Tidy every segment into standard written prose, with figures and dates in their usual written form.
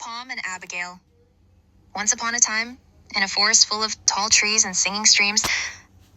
Pom and Abigail. Once upon a time, in a forest full of tall trees and singing streams,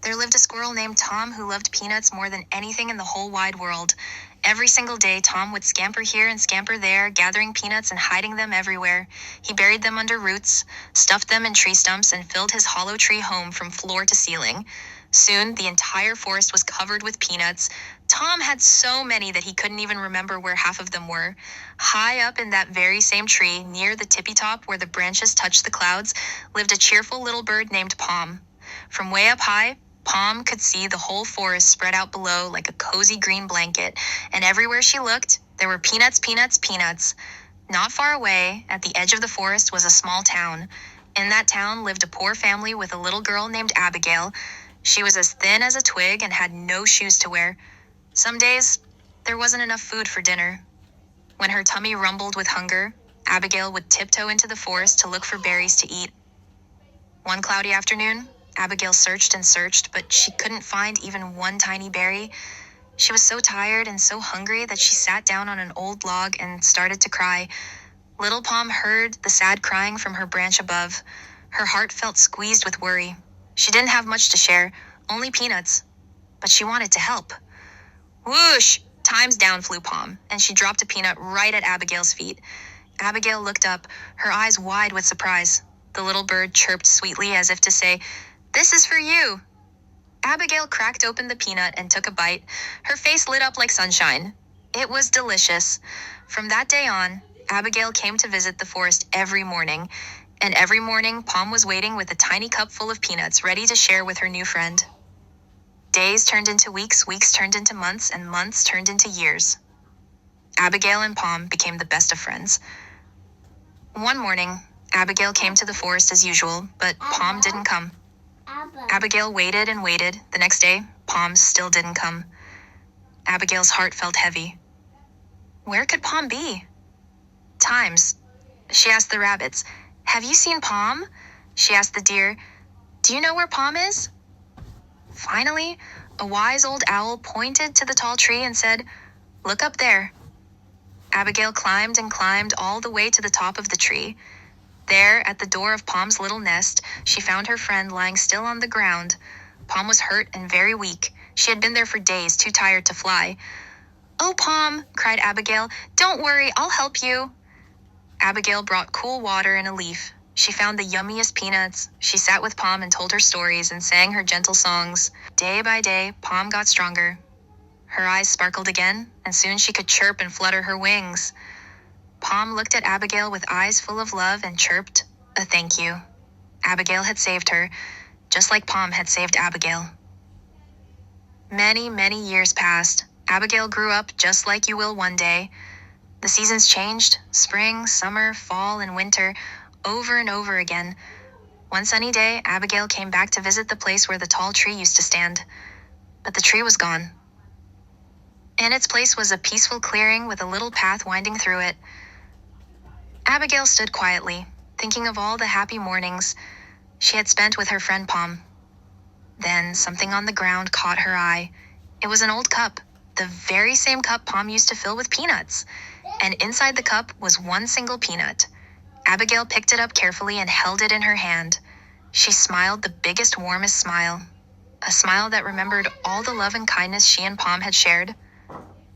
there lived a squirrel named Tom who loved peanuts more than anything in the whole wide world. Every single day, Tom would scamper here and scamper there, gathering peanuts and hiding them everywhere. He buried them under roots, stuffed them in tree stumps, and filled his hollow tree home from floor to ceiling. Soon, the entire forest was covered with peanuts. Tom had so many that he couldn't even remember where half of them were. High up in that very same tree, near the tippy top where the branches touched the clouds, lived a cheerful little bird named Pom. From way up high, Pom could see the whole forest spread out below like a cozy green blanket, and everywhere she looked, there were peanuts, peanuts, peanuts. Not far away, at the edge of the forest, was a small town. In that town lived a poor family with a little girl named Abigail. She was as thin as a twig and had no shoes to wear. Some days, there wasn't enough food for dinner. When her tummy rumbled with hunger, Abigail would tiptoe into the forest to look for berries to eat. One cloudy afternoon, Abigail searched and searched, but she couldn't find even one tiny berry. She was so tired and so hungry that she sat down on an old log and started to cry. Little Pom heard the sad crying from her branch above. Her heart felt squeezed with worry. She didn't have much to share, only peanuts. But she wanted to help. Whoosh! Times down flew Pom, and she dropped a peanut right at Abigail's feet. Abigail looked up, her eyes wide with surprise. The little bird chirped sweetly as if to say, "This is for you." Abigail cracked open the peanut and took a bite. Her face lit up like sunshine. It was delicious. From that day on, Abigail came to visit the forest every morning. And every morning, Pom was waiting with a tiny cup full of peanuts ready to share with her new friend. Days turned into weeks, weeks turned into months, and months turned into years. Abigail and Pom became the best of friends. One morning, Abigail came to the forest as usual, but Pom didn't come. Abigail waited and waited. The next day, Pom still didn't come. Abigail's heart felt heavy. Where could Pom be? Times, she asked the rabbits. "Have you seen Pom?" She asked the deer. "Do you know where Pom is?" Finally, a wise old owl pointed to the tall tree and said, "Look up there." Abigail climbed and climbed all the way to the top of the tree. There, at the door of Pom's little nest, she found her friend lying still on the ground. Pom was hurt and very weak. She had been there for days, too tired to fly. "Oh, Pom," cried Abigail, "don't worry, I'll help you." Abigail brought cool water and a leaf. She found the yummiest peanuts. She sat with Pom and told her stories and sang her gentle songs. Day by day, Pom got stronger. Her eyes sparkled again, and soon she could chirp and flutter her wings. Pom looked at Abigail with eyes full of love and chirped a thank you. Abigail had saved her, just like Pom had saved Abigail. Many, many years passed. Abigail grew up just like you will one day. The seasons changed, spring, summer, fall, and winter, over and over again. One sunny day, Abigail came back to visit the place where the tall tree used to stand. But the tree was gone. In its place was a peaceful clearing with a little path winding through it. Abigail stood quietly, thinking of all the happy mornings she had spent with her friend Pom. Then something on the ground caught her eye. It was an old cup, the very same cup Pom used to fill with peanuts. And inside the cup was one single peanut. Abigail picked it up carefully and held it in her hand. She smiled the biggest, warmest smile, a smile that remembered all the love and kindness she and Pom had shared.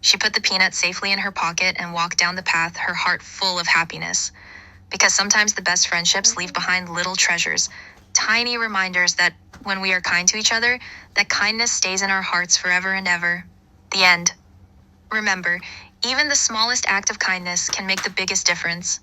She put the peanut safely in her pocket and walked down the path, her heart full of happiness. Because sometimes the best friendships leave behind little treasures, tiny reminders that when we are kind to each other, that kindness stays in our hearts forever and ever. The end. Remember, even the smallest act of kindness can make the biggest difference.